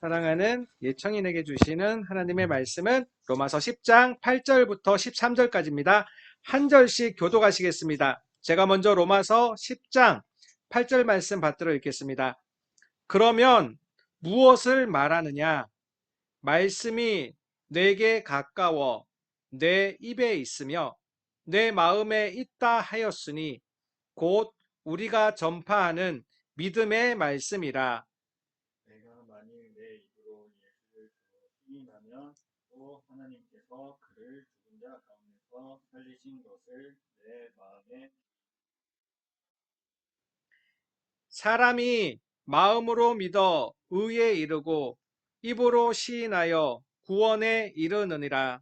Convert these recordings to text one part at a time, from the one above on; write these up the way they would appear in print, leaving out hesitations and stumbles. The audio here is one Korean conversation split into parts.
사랑하는 예청인에게 주시는 하나님의 말씀은 로마서 10장 8절부터 13절까지입니다. 한 절씩 교독하시겠습니다. 제가 먼저 로마서 10장 8절 말씀 받들어 읽겠습니다. 그러면 무엇을 말하느냐? 말씀이 내게 가까워 내 입에 있으며 내 마음에 있다 하였으니 곧 우리가 전파하는 믿음의 말씀이라. 내가 만일 내 입으로 예수를 시인하면 또 하나님께서 그를 죽은 자 가운데서 살리신 것을 내 마음에 사람이 마음으로 믿어 의에 이르고 입으로 시인하여 구원에 이르느니라.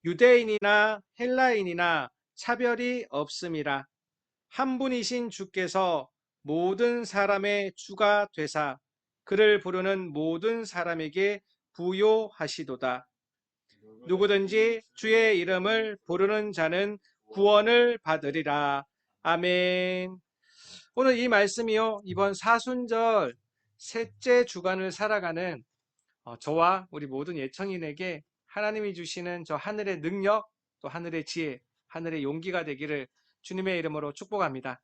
유대인이나 헬라인이나 차별이 없음이라. 한 분이신 주께서 모든 사람의 주가 되사 그를 부르는 모든 사람에게 부요하시도다. 누구든지 주의 이름을 부르는 자는 구원을 받으리라. 아멘. 오늘 이 말씀이요, 이번 사순절 셋째 주간을 살아가는 저와 우리 모든 예청인에게 하나님이 주시는 저 하늘의 능력, 또 하늘의 지혜, 하늘의 용기가 되기를 주님의 이름으로 축복합니다.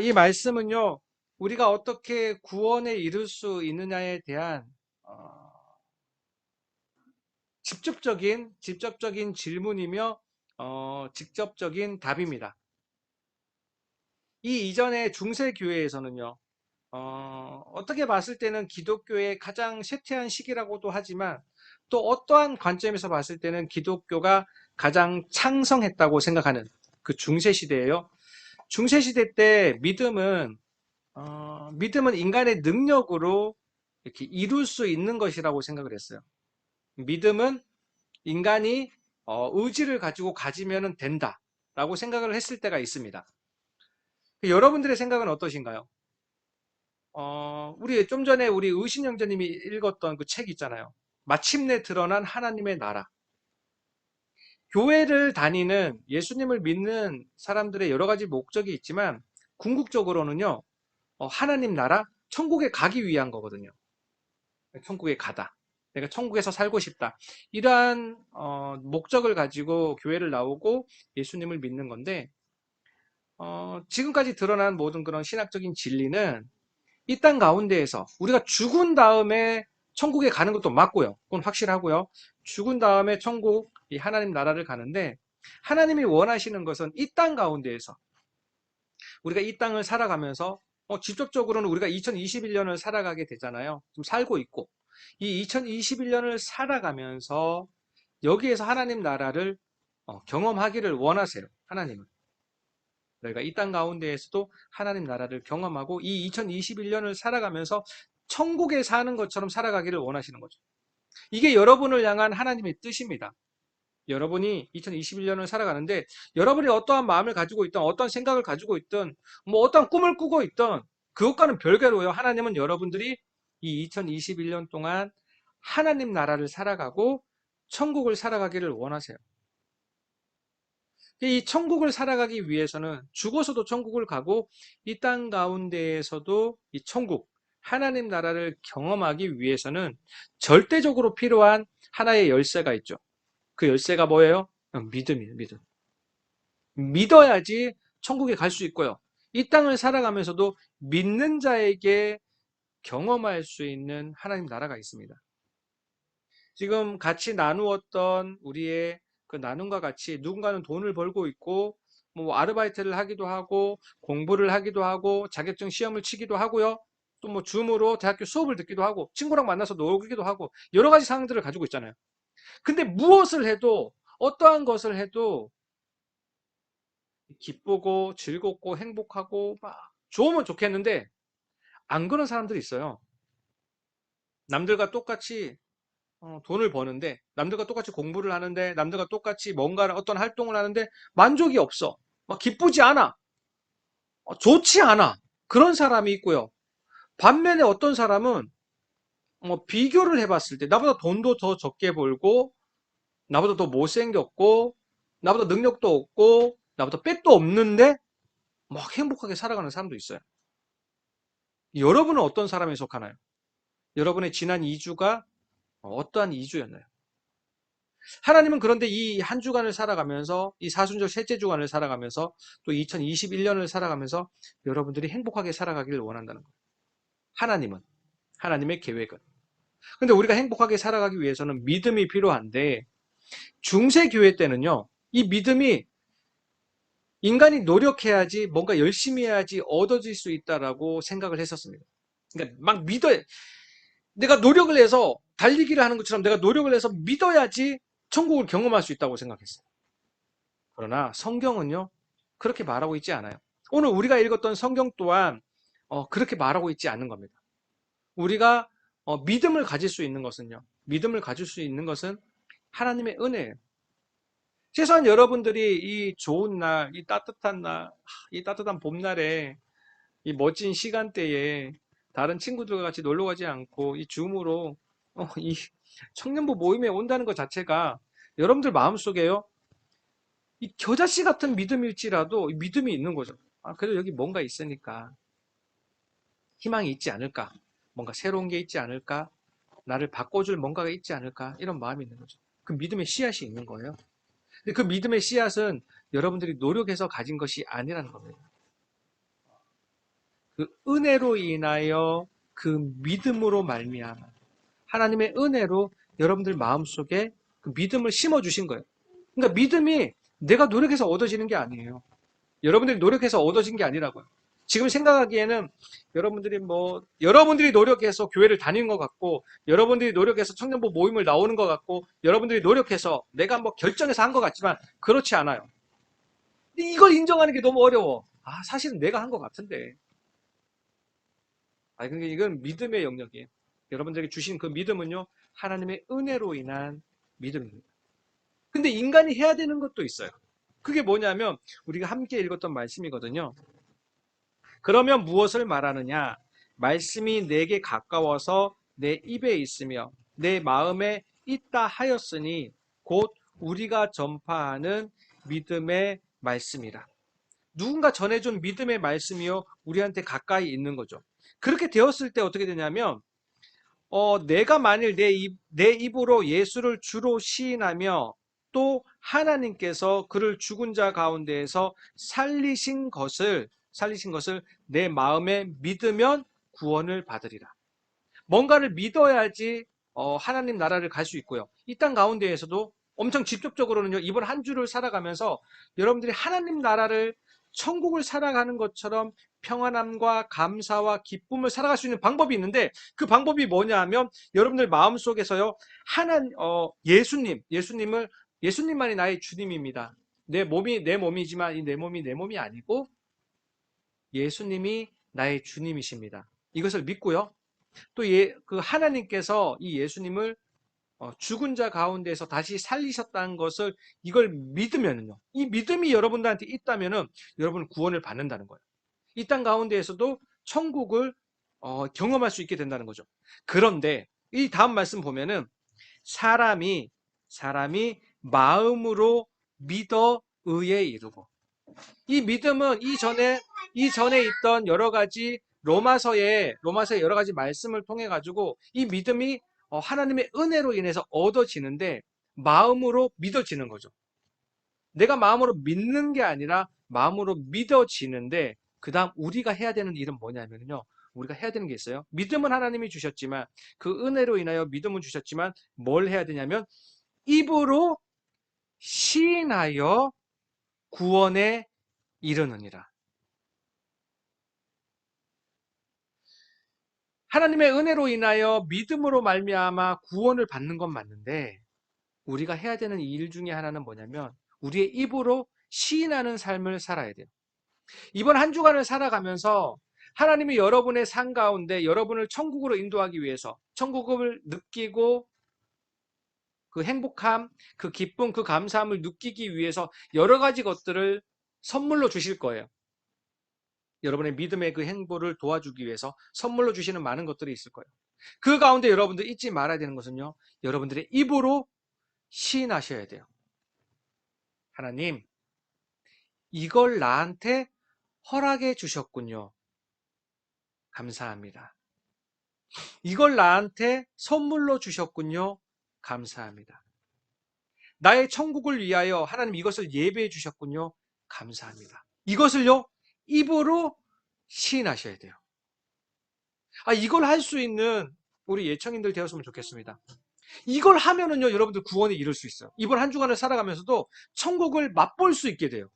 이 말씀은요, 우리가 어떻게 구원에 이룰 수 있느냐에 대한 직접적인 질문이며 직접적인 답입니다. 이 이전의 중세교회에서는요, 어떻게 봤을 때는 기독교의 가장 쇠퇴한 시기라고도 하지만 또 어떠한 관점에서 봤을 때는 기독교가 가장 창성했다고 생각하는 그 중세시대예요. 중세시대 때 믿음은 인간의 능력으로 이렇게 이룰 수 있는 것이라고 생각을 했어요. 믿음은 인간이 의지를 가지고 가지면 된다라고 생각을 했을 때가 있습니다. 여러분들의 생각은 어떠신가요? 우리 좀 전에 우리 의신영자님이 읽었던 그 책 있잖아요. 마침내 드러난 하나님의 나라. 교회를 다니는 예수님을 믿는 사람들의 여러 가지 목적이 있지만 궁극적으로는요, 하나님 나라, 천국에 가기 위한 거거든요. 천국에 가다. 내가 천국에서 살고 싶다. 이러한 목적을 가지고 교회를 나오고 예수님을 믿는 건데, 지금까지 드러난 모든 그런 신학적인 진리는 이 땅 가운데에서 우리가 죽은 다음에 천국에 가는 것도 맞고요. 그건 확실하고요. 죽은 다음에 천국, 이 하나님 나라를 가는데 하나님이 원하시는 것은 이 땅 가운데에서 우리가 이 땅을 살아가면서 직접적으로는 우리가 2021년을 살아가게 되잖아요. 지금 살고 있고 이 2021년을 살아가면서 여기에서 하나님 나라를 경험하기를 원하세요. 하나님은. 저희가 이 땅 가운데에서도 하나님 나라를 경험하고 이 2021년을 살아가면서 천국에 사는 것처럼 살아가기를 원하시는 거죠. 이게 여러분을 향한 하나님의 뜻입니다. 여러분이 2021년을 살아가는데 여러분이 어떠한 마음을 가지고 있든 어떠한 생각을 가지고 있든 뭐 어떠한 꿈을 꾸고 있든 그것과는 별개로요. 하나님은 여러분들이 이 2021년 동안 하나님 나라를 살아가고 천국을 살아가기를 원하세요. 이 천국을 살아가기 위해서는 죽어서도 천국을 가고 이 땅 가운데에서도 이 천국, 하나님 나라를 경험하기 위해서는 절대적으로 필요한 하나의 열쇠가 있죠. 그 열쇠가 뭐예요? 믿음이에요, 믿음. 믿어야지 천국에 갈 수 있고요. 이 땅을 살아가면서도 믿는 자에게 경험할 수 있는 하나님 나라가 있습니다. 지금 같이 나누었던 우리의 그 나눔과 같이 누군가는 돈을 벌고 있고 뭐 아르바이트를 하기도 하고 공부를 하기도 하고 자격증 시험을 치기도 하고요. 또 뭐 줌으로 대학교 수업을 듣기도 하고 친구랑 만나서 놀기도 하고 여러 가지 상황들을 가지고 있잖아요. 근데 무엇을 해도 어떠한 것을 해도 기쁘고 즐겁고 행복하고 막 좋으면 좋겠는데 안 그런 사람들이 있어요. 남들과 똑같이 돈을 버는데 남들과 똑같이 공부를 하는데 남들과 똑같이 뭔가 어떤 활동을 하는데 만족이 없어. 막 기쁘지 않아. 좋지 않아. 그런 사람이 있고요. 반면에 어떤 사람은 비교를 해봤을 때 나보다 돈도 더 적게 벌고 나보다 더 못생겼고 나보다 능력도 없고 나보다 백도 없는데 막 행복하게 살아가는 사람도 있어요. 여러분은 어떤 사람에 속하나요? 여러분의 지난 2주가 어떠한 2주였나요? 하나님은 그런데 이 한 주간을 살아가면서 이 사순절 셋째 주간을 살아가면서 또 2021년을 살아가면서 여러분들이 행복하게 살아가기를 원한다는 거예요. 하나님은 하나님의 계획은. 근데 우리가 행복하게 살아가기 위해서는 믿음이 필요한데 중세 교회 때는요. 이 믿음이 인간이 노력해야지 뭔가 열심히 해야지 얻어질 수 있다라고 생각을 했었습니다. 그러니까 막 믿어야 내가 노력을 해서 달리기를 하는 것처럼 내가 노력을 해서 믿어야지 천국을 경험할 수 있다고 생각했어요. 그러나 성경은요, 그렇게 말하고 있지 않아요. 오늘 우리가 읽었던 성경 또한 그렇게 말하고 있지 않는 겁니다. 우리가 믿음을 가질 수 있는 것은요, 믿음을 가질 수 있는 것은 하나님의 은혜예요. 최소한 여러분들이 이 좋은 날, 이 따뜻한 날, 이 따뜻한 봄날에 이 멋진 시간대에 다른 친구들과 같이 놀러 가지 않고 이 줌으로 이 청년부 모임에 온다는 것 자체가 여러분들 마음속에요. 이 겨자씨 같은 믿음일지라도 믿음이 있는 거죠. 아, 그래도 여기 뭔가 있으니까 희망이 있지 않을까? 뭔가 새로운 게 있지 않을까? 나를 바꿔줄 뭔가가 있지 않을까? 이런 마음이 있는 거죠. 그 믿음의 씨앗이 있는 거예요. 근데 그 믿음의 씨앗은 여러분들이 노력해서 가진 것이 아니라는 겁니다. 그 은혜로 인하여 그 믿음으로 말미암아 하나님의 은혜로 여러분들 마음속에 그 믿음을 심어 주신 거예요. 그러니까 믿음이 내가 노력해서 얻어지는 게 아니에요. 여러분들이 노력해서 얻어진 게 아니라고요. 지금 생각하기에는 여러분들이 노력해서 교회를 다니는 것 같고, 여러분들이 노력해서 청년부 모임을 나오는 것 같고, 여러분들이 노력해서 내가 뭐 결정해서 한 것 같지만, 그렇지 않아요. 이걸 인정하는 게 너무 어려워. 아, 사실은 내가 한 것 같은데. 아, 그러니까 이건 믿음의 영역이에요. 여러분들에게 주신 그 믿음은요, 하나님의 은혜로 인한 믿음입니다. 근데 인간이 해야 되는 것도 있어요. 그게 뭐냐면, 우리가 함께 읽었던 말씀이거든요. 그러면 무엇을 말하느냐? 말씀이 내게 가까워서 내 입에 있으며 내 마음에 있다 하였으니 곧 우리가 전파하는 믿음의 말씀이라. 누군가 전해준 믿음의 말씀이요 우리한테 가까이 있는 거죠. 그렇게 되었을 때 어떻게 되냐면 내가 만일 내 입으로 예수를 주로 시인하며 또 하나님께서 그를 죽은 자 가운데에서 살리신 것을 내 마음에 믿으면 구원을 받으리라. 뭔가를 믿어야지 하나님 나라를 갈 수 있고요. 이 땅 가운데에서도 엄청 직접적으로는요. 이번 한 주를 살아가면서 여러분들이 하나님 나라를 천국을 살아가는 것처럼 평안함과 감사와 기쁨을 살아갈 수 있는 방법이 있는데 그 방법이 뭐냐 하면 여러분들 마음속에서요. 예수님만이 나의 주님입니다. 내 몸이 내 몸이지만 이 내 몸이 내 몸이 아니고 예수님이 나의 주님이십니다. 이것을 믿고요. 또 그 하나님께서 이 예수님을 죽은 자 가운데서 다시 살리셨다는 것을 이걸 믿으면요. 이 믿음이 여러분들한테 있다면은 여러분은 구원을 받는다는 거예요. 이 땅 가운데에서도 천국을 경험할 수 있게 된다는 거죠. 그런데 이 다음 말씀 보면은 사람이 마음으로 믿어 의에 이르고 이 믿음은 이전에 있던 여러 가지 로마서의 여러 가지 말씀을 통해 가지고 이 믿음이 하나님의 은혜로 인해서 얻어지는데 마음으로 믿어지는 거죠. 내가 마음으로 믿는 게 아니라 마음으로 믿어지는데 그다음 우리가 해야 되는 일은 뭐냐면요. 우리가 해야 되는 게 있어요. 믿음은 하나님이 주셨지만 그 은혜로 인하여 믿음은 주셨지만 뭘 해야 되냐면 입으로 시인하여 구원에 이르느니라. 하나님의 은혜로 인하여 믿음으로 말미암아 구원을 받는 건 맞는데 우리가 해야 되는 일 중에 하나는 뭐냐면 우리의 입으로 시인하는 삶을 살아야 돼요. 이번 한 주간을 살아가면서 하나님이 여러분의 삶 가운데 여러분을 천국으로 인도하기 위해서 천국을 느끼고 그 행복함, 그 기쁨, 그 감사함을 느끼기 위해서 여러 가지 것들을 선물로 주실 거예요. 여러분의 믿음의 그 행보를 도와주기 위해서 선물로 주시는 많은 것들이 있을 거예요. 그 가운데 여러분들 잊지 말아야 되는 것은요. 여러분들의 입으로 시인하셔야 돼요. 하나님, 이걸 나한테 허락해 주셨군요. 감사합니다. 이걸 나한테 선물로 주셨군요. 감사합니다. 나의 천국을 위하여 하나님 이것을 예배해 주셨군요. 감사합니다. 이것을요, 입으로 시인하셔야 돼요. 이걸 할 수 있는 우리 예청인들 되었으면 좋겠습니다. 이걸 하면은요, 여러분들 구원에 이를 수 있어요. 이번 한 주간을 살아가면서도 천국을 맛볼 수 있게 돼요.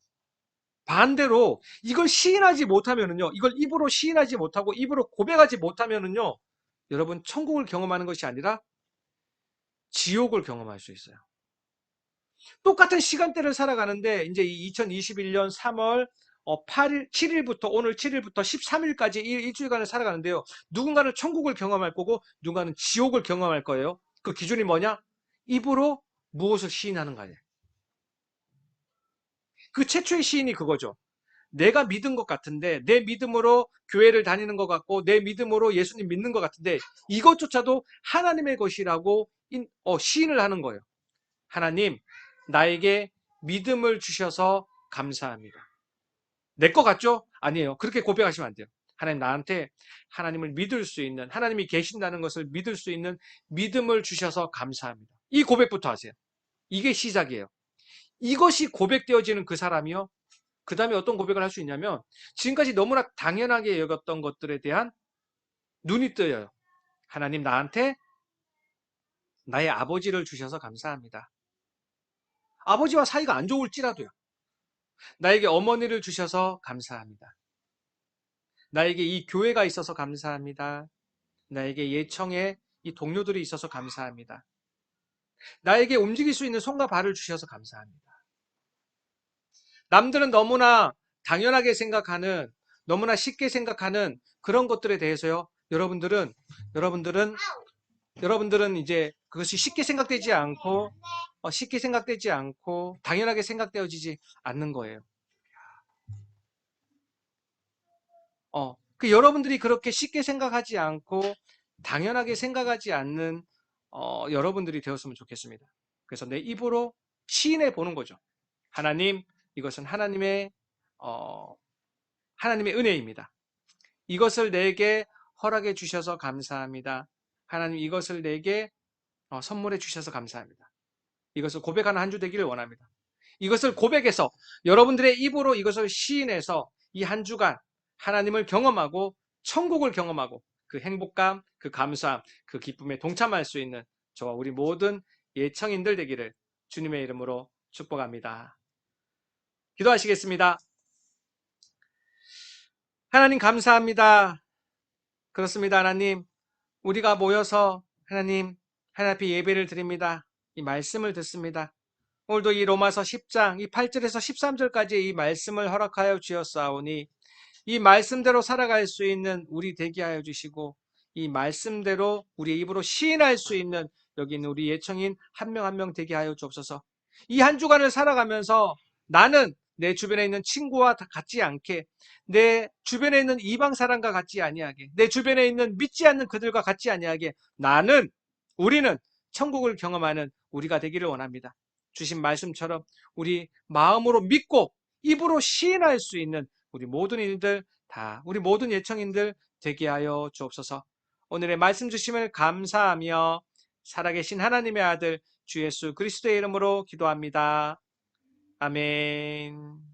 반대로 이걸 시인하지 못하면은요, 이걸 입으로 시인하지 못하고 입으로 고백하지 못하면은요, 여러분 천국을 경험하는 것이 아니라 지옥을 경험할 수 있어요. 똑같은 시간대를 살아가는데 이제 2021년 3월 8일, 7일부터 오늘 7일부터 13일까지 일주일간을 살아가는데요. 누군가는 천국을 경험할 거고 누군가는 지옥을 경험할 거예요. 그 기준이 뭐냐? 입으로 무엇을 시인하는 거예요. 그 최초의 시인이 그거죠. 내가 믿은 것 같은데 내 믿음으로 교회를 다니는 것 같고 내 믿음으로 예수님 믿는 것 같은데 이것조차도 하나님의 것이라고 시인을 하는 거예요. 하나님, 나에게 믿음을 주셔서 감사합니다. 내 것 같죠? 아니에요. 그렇게 고백하시면 안 돼요. 하나님, 나한테 하나님을 믿을 수 있는, 하나님이 계신다는 것을 믿을 수 있는 믿음을 주셔서 감사합니다. 이 고백부터 하세요. 이게 시작이에요. 이것이 고백되어지는 그 사람이요. 그 다음에 어떤 고백을 할 수 있냐면 지금까지 너무나 당연하게 여겼던 것들에 대한 눈이 뜨여요. 하나님, 나한테 나의 아버지를 주셔서 감사합니다. 아버지와 사이가 안 좋을지라도요. 나에게 어머니를 주셔서 감사합니다. 나에게 이 교회가 있어서 감사합니다. 나에게 예청에 이 동료들이 있어서 감사합니다. 나에게 움직일 수 있는 손과 발을 주셔서 감사합니다. 남들은 너무나 당연하게 생각하는, 너무나 쉽게 생각하는 그런 것들에 대해서요. 여러분들은 이제 그것이 쉽게 생각되지 않고 당연하게 생각되어지지 않는 거예요. 여러분들이 그렇게 쉽게 생각하지 않고 당연하게 생각하지 않는 여러분들이 되었으면 좋겠습니다. 그래서 내 입으로 시인해 보는 거죠. 하나님, 이것은 하나님의 은혜입니다. 이것을 내게 허락해 주셔서 감사합니다. 하나님, 이것을 내게 선물해 주셔서 감사합니다. 이것을 고백하는 한 주 되기를 원합니다. 이것을 고백해서 여러분들의 입으로 이것을 시인해서 이 한 주간 하나님을 경험하고 천국을 경험하고 그 행복감, 그 감사함, 그 기쁨에 동참할 수 있는 저와 우리 모든 예청인들 되기를 주님의 이름으로 축복합니다. 기도하시겠습니다. 하나님 감사합니다. 그렇습니다. 하나님, 우리가 모여서 하나님 앞에 예배를 드립니다. 이 말씀을 듣습니다. 오늘도 이 로마서 10장 이 8절에서 13절까지 이 말씀을 허락하여 주었사오니 이 말씀대로 살아갈 수 있는 우리 되게 하여 주시고 이 말씀대로 우리의 입으로 시인할 수 있는 여기 있는 우리 예청인 한 명 한 명 되게 하여 주옵소서. 이 한 주간을 살아가면서 나는 내 주변에 있는 친구와 같지 않게, 내 주변에 있는 이방 사람과 같지 아니하게, 내 주변에 있는 믿지 않는 그들과 같지 아니하게 우리는 천국을 경험하는 우리가 되기를 원합니다. 주신 말씀처럼 우리 마음으로 믿고 입으로 시인할 수 있는 우리 모든 일들 다 우리 모든 예청인들 되게 하여 주옵소서. 오늘의 말씀 주심을 감사하며 살아계신 하나님의 아들 주 예수 그리스도의 이름으로 기도합니다. 아멘.